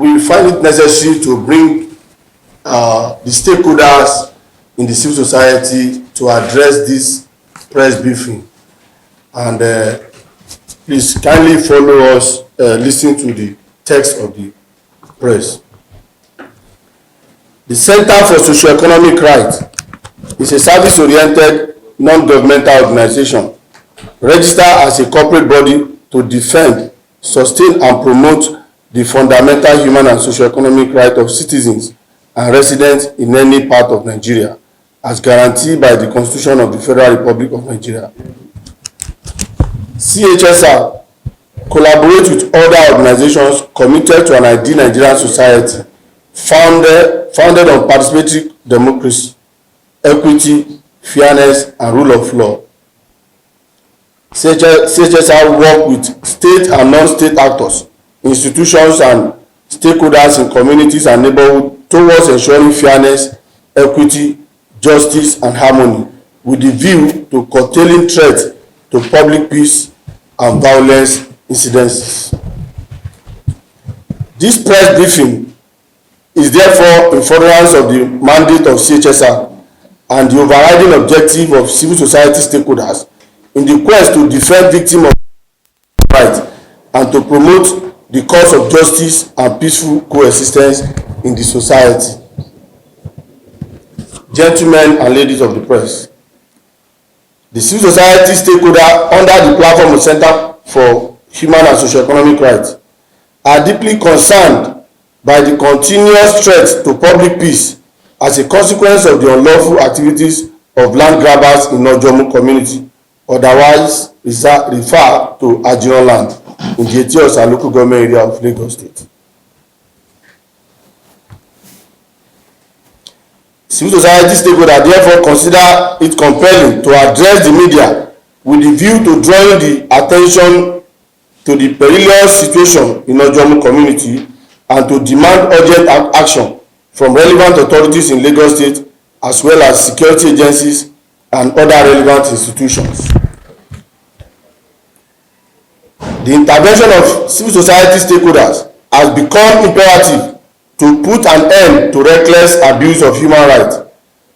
we find it necessary to bring the stakeholders in the civil society to address this press briefing. And please kindly follow us, listen to the text of the press. The Center for Socio-Economic Rights is a service-oriented, non-governmental organization registered as a corporate body to defend, sustain, and promote the fundamental human and socio-economic rights of citizens and residents in any part of Nigeria, as guaranteed by the Constitution of the Federal Republic of Nigeria. CHSR collaborates with other organizations committed to an ideal Nigerian society founded on participatory democracy, equity, fairness, and rule of law. CHSR work with state and non-state actors, institutions, and stakeholders in communities and neighborhoods towards ensuring fairness, equity, justice, and harmony, with the view to curtailing threats to public peace and violence incidences. This press briefing is therefore in furtherance of the mandate of CHSR and the overriding objective of civil society stakeholders in the quest to defend victims of rights and to promote the cause of justice and peaceful coexistence in the society. Gentlemen and ladies of the press, the civil society stakeholder under the platform of Center for Human and Socio-Economic Rights are deeply concerned by the continuous threat to public peace as a consequence of the unlawful activities of land grabbers in Ojomu community, otherwise referred to Ajiran land in the CHSR local government area of Lagos State. Civil society stakeholders therefore consider it compelling to address the media with the view to drawing the attention to the perilous situation in Ojomu community and to demand urgent action from relevant authorities in Lagos State as well as security agencies and other relevant institutions. The intervention of civil society stakeholders has become imperative to put an end to reckless abuse of human rights,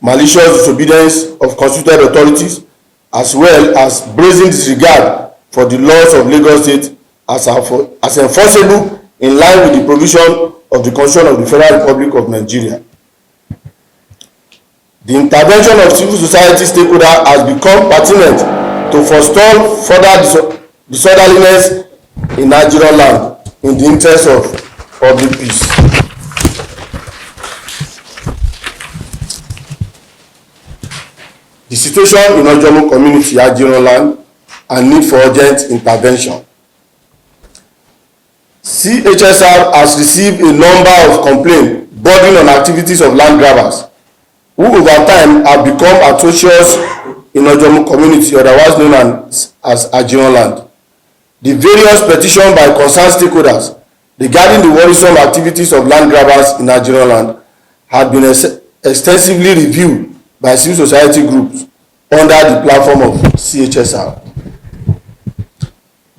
malicious disobedience of constituted authorities, as well as brazen disregard for the laws of Lagos State as enforceable in line with the provision of the Constitution of the Federal Republic of Nigeria. The intervention of civil society stakeholders has become pertinent to forestall further disorderliness in Nigerian land in the interest of public peace. The situation in Ojomu community, Ajiran land, and need for urgent intervention. CHSR has received a number of complaints bordering on activities of land grabbers who over time have become atrocious in Ojomu community, otherwise known as Ajiran land. The various petitions by concerned stakeholders regarding the worrisome activities of land grabbers in Ajiran land had been extensively reviewed by civil society groups under the platform of CHSR.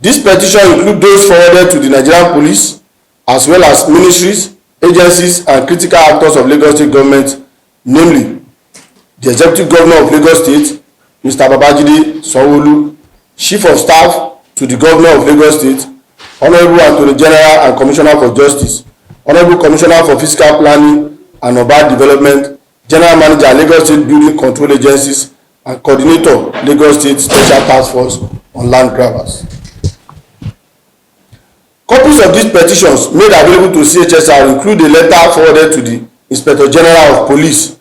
These petitions include those forwarded to the Nigerian police, as well as ministries, agencies, and critical actors of Lagos State government, namely the Executive Governor of Lagos State, Mr. Babajide Sanwo-Olu, Chief of Staff to the Governor of Lagos State, Honorable Attorney General and Commissioner for Justice, Honorable Commissioner for Fiscal Planning and Urban Development, General Manager, Lagos State Building Control Agencies, and Coordinator, Lagos State Special Task Force on Land Grabbers. Copies of these petitions made available to CHSR include a letter forwarded to the Inspector General of Police,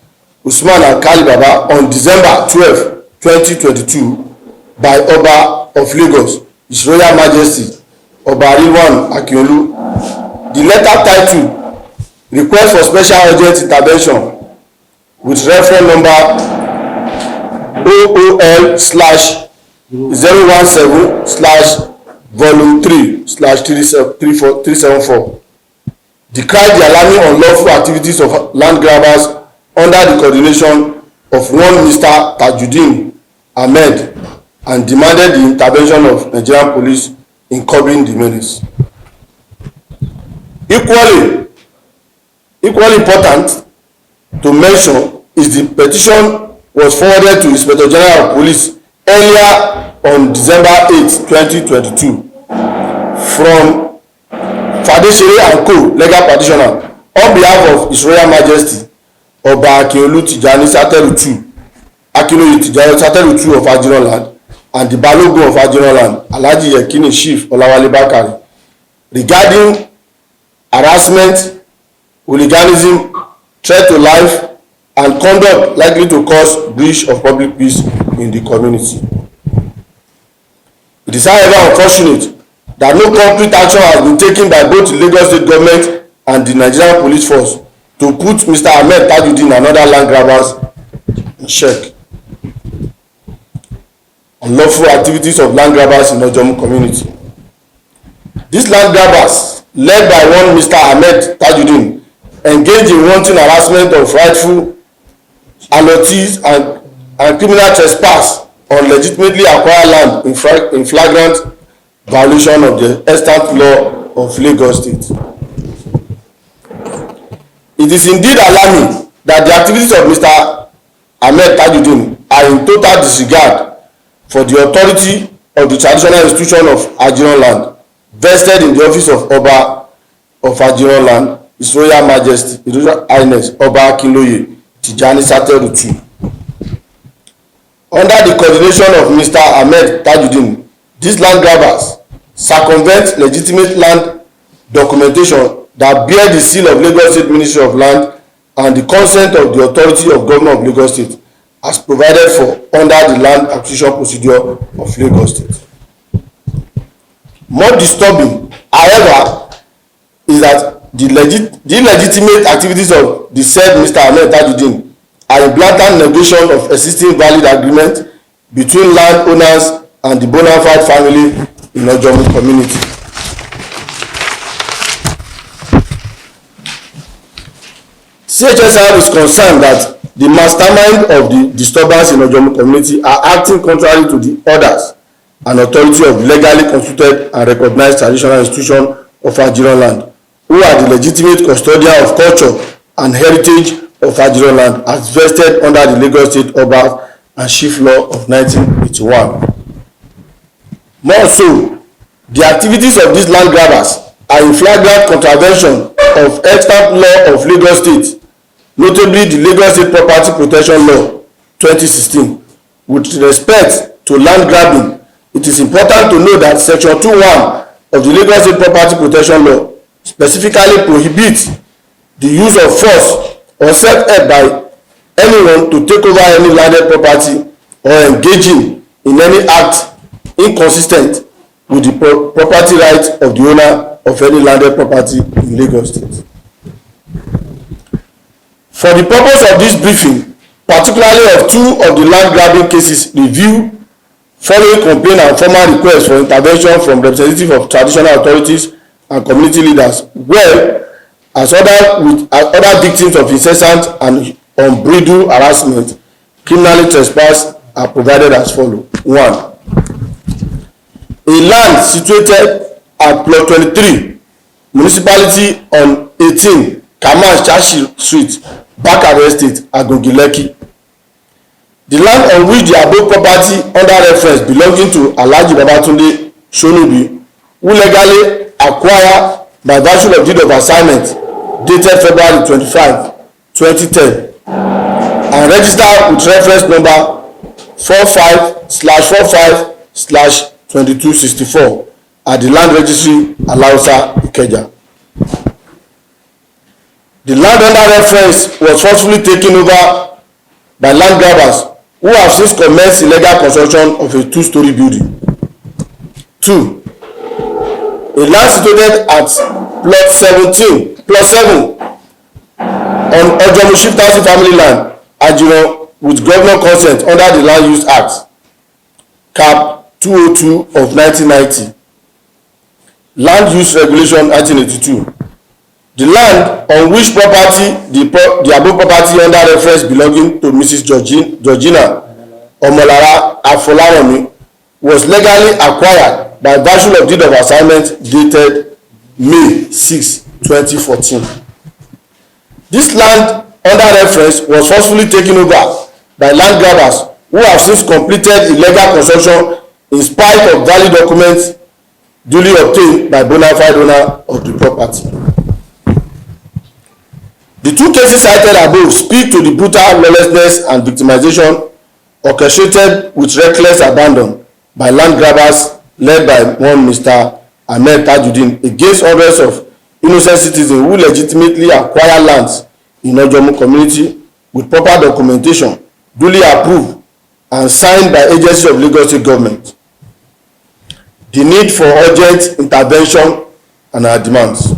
Usman Alkali Baba, on December 12, 2022 by Oba of Lagos, His Royal Majesty, Oba Rilwan Akiolu. The letter titled Request for Special Urgent Intervention with reference number OOL/017/Volume 3/374 decried the alarming unlawful activities of land grabbers under the coordination of one Mr. Tajuddin Ahmed and demanded the intervention of Nigerian police in curbing the menace. Equally, Equally important to mention is the petition was forwarded to Inspector General of Police earlier on December 8, 2022 from Fadesere and Co. legal practitioner on behalf of His Royal Majesty Oba Akinolu Tijani Sateru II, Akiloye Tijani Sateru II of Ajironland, and the Balogun of Ajironland, Alhaji Yekini Chief Olawale Bakari, regarding harassment, hooliganism, threat to life, and conduct likely to cause breach of public peace in the community. It is, however, unfortunate that no concrete action has been taken by both the Lagos State government and the Nigerian Police Force to put Mr. Ahmed Tajuddin and other land grabbers in check. Unlawful activities of land grabbers in Ojomu community. These land grabbers, led by one Mr. Ahmed Tajuddin, engage in wanton harassment of rightful allottees and criminal trespass on legitimately acquired land in flagrant violation of the extant law of Lagos State. It is indeed alarming that the activities of Mr. Ahmed Tajuddin are in total disregard for the authority of the traditional institution of Ajironland, vested in the office of Oba of Ajironland, His Royal Majesty, His Royal Highness Oba Akinloye Tijani Sateru II. Under the coordination of Mr. Ahmed Tajuddin, these land grabbers circumvent legitimate land documentation that bear the seal of Lagos State Ministry of Land and the consent of the authority of Governor of Lagos State as provided for under the land acquisition procedure of Lagos State. More disturbing, however, is that the legitimate activities of the said Mr. Ahmed Tajuddin are a blatant negation of existing valid agreement between landowners and the bona fide family in Ojomu community. CHSR is concerned that the mastermind of the disturbance in Ojomu community are acting contrary to the orders and authority of legally constituted and recognized traditional institution of Ajironland, who are the legitimate custodian of culture and heritage of Ajironland as vested under the Lagos State Oba and Chief Law of 1981. More so, the activities of these land grabbers are in flagrant contravention of extant law of Lagos State, notably the Lagos State Property Protection Law 2016. With respect to land grabbing, it is important to know that Section 2(1) of the Lagos State Property Protection Law specifically prohibits the use of force or self-help by anyone to take over any landed property or engaging in any act inconsistent with the property rights of the owner of any landed property in Lagos State. For the purpose of this briefing, particularly of two of the land grabbing cases review following complaint and formal requests for intervention from representatives of traditional authorities and community leaders, well as other victims of incessant and unbridled harassment, criminally trespass are provided as follows. 1. A land situated at plot 23, municipality on 18 Kaman Chashi Street, Bakare Estate, Agungi Lekki. The land on which the above property under reference belonging to Alhaji Babatunde Shonubi, who legally acquired by virtue of deed of assignment dated February 25, 2010, and registered with reference number 45/45/2264 at the land registry Alausa, Ikeja. The land under reference was forcefully taken over by land grabbers who have since commenced illegal construction of a two-story building. 2. A land situated at plot 17, plot 7 on Ojomu Shiftasi family land, Ajiron, with government consent under the Land Use Act, Cap 202 of 1990, Land Use Regulation 1982. The land on which property the above property under reference belonging to Mrs. Georgina Omolara Afolawami was legally acquired by virtue of deed of assignment dated May 6, 2014. This land under reference was forcefully taken over by land grabbers who have since completed illegal construction in spite of valid documents duly obtained by bona fide owner of the property. The two cases cited above speak to the brutal lawlessness and victimization orchestrated with reckless abandon by land grabbers led by one Mr. Ahmed Tajuddin against hundreds of innocent citizens who legitimately acquire lands in Ojomu community with proper documentation duly approved and signed by agencies of Lagos State government. The need for urgent intervention and our demands.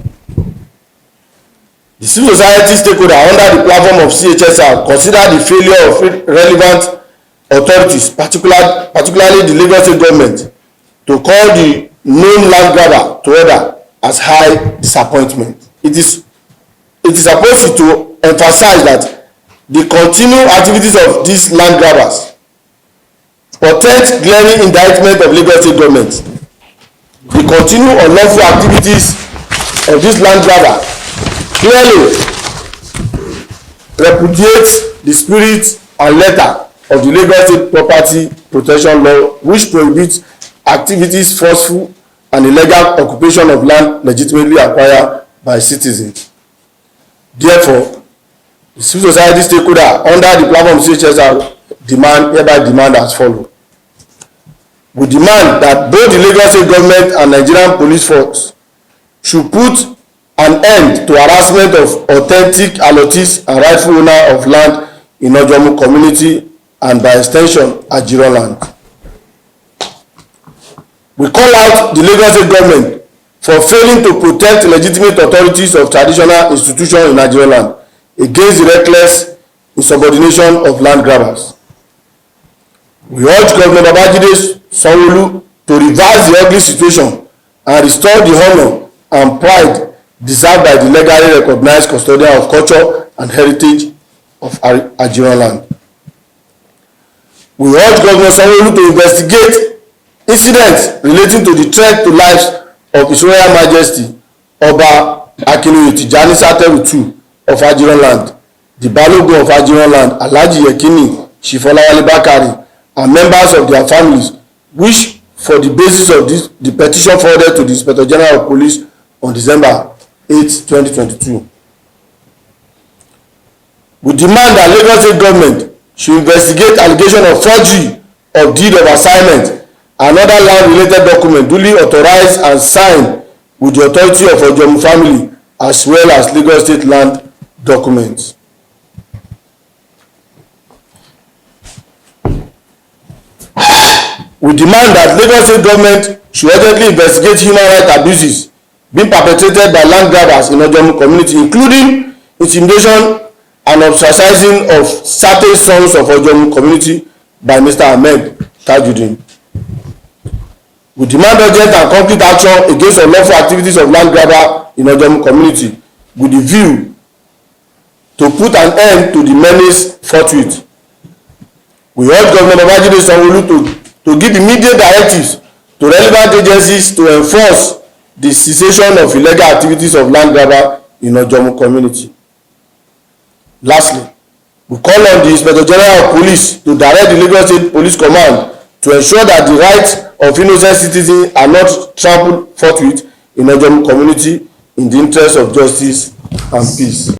The civil society stakeholder under the platform of CHSR consider the failure of relevant authorities, particularly the Lagos State government, to call the known land grabber to order as high disappointment. It is supposed to emphasize that the continued activities of these land grabbers portend glaring indictment of Lagos State government. The continued unlawful activities of this land grabber clearly repudiates the spirit and letter of the Lagos State Property Protection Law, which prohibits activities forceful and illegal occupation of land legitimately acquired by citizens. Therefore, the civil society stakeholder under the platform of CHSR hereby demand as follows. We demand that both the Lagos State government and Nigerian police force should put an end to harassment of authentic allottees and rightful owner of land in Ojomu community and by extension Ajiro land. We call out the Lagos State government for failing to protect legitimate authorities of traditional institutions in Ajiro land against the reckless insubordination of land grabbers. We urge Governor Babajide Sanwo-Olu to reverse the ugly situation and restore the honor and pride deserved by the legally recognized custodian of culture and heritage of Ajiro land. We urge Governor Sanwo-Olu to investigate incidents relating to the threat to lives of His Royal Majesty Oba Akinwumi Tijani Sateru II of Ajiro land, the Balogun of Ajiro land, Alhaji Yekini Shifolawale Bakari, and members of their families, which for the basis of the petition forwarded to the Inspector General of Police on December 8, 2022. We demand that Lagos State government should investigate allegation of forgery of deed of assignment and other land-related documents duly authorized and signed with the authority of Ojomu family, as well as Lagos State land documents. We demand that Lagos State government should urgently investigate human rights abuses being perpetrated by land grabbers in Ojomu community, including intimidation and ostracizing of certain sons of Ojomu community by Mr. Ahmed Tajuddin. We demand urgent and concrete action against unlawful activities of land grabber in Ojomu community with the view to put an end to the menace forthwith. We urge Governor Babajide Sanwo-Olu to give immediate directives to relevant agencies to enforce the cessation of illegal activities of land grabber in Ojomu community. Lastly, we call on the Inspector General of Police to direct the Lagos State Police Command to ensure that the rights of innocent citizens are not trampled forthwith in Ojomu community in the interest of justice and peace.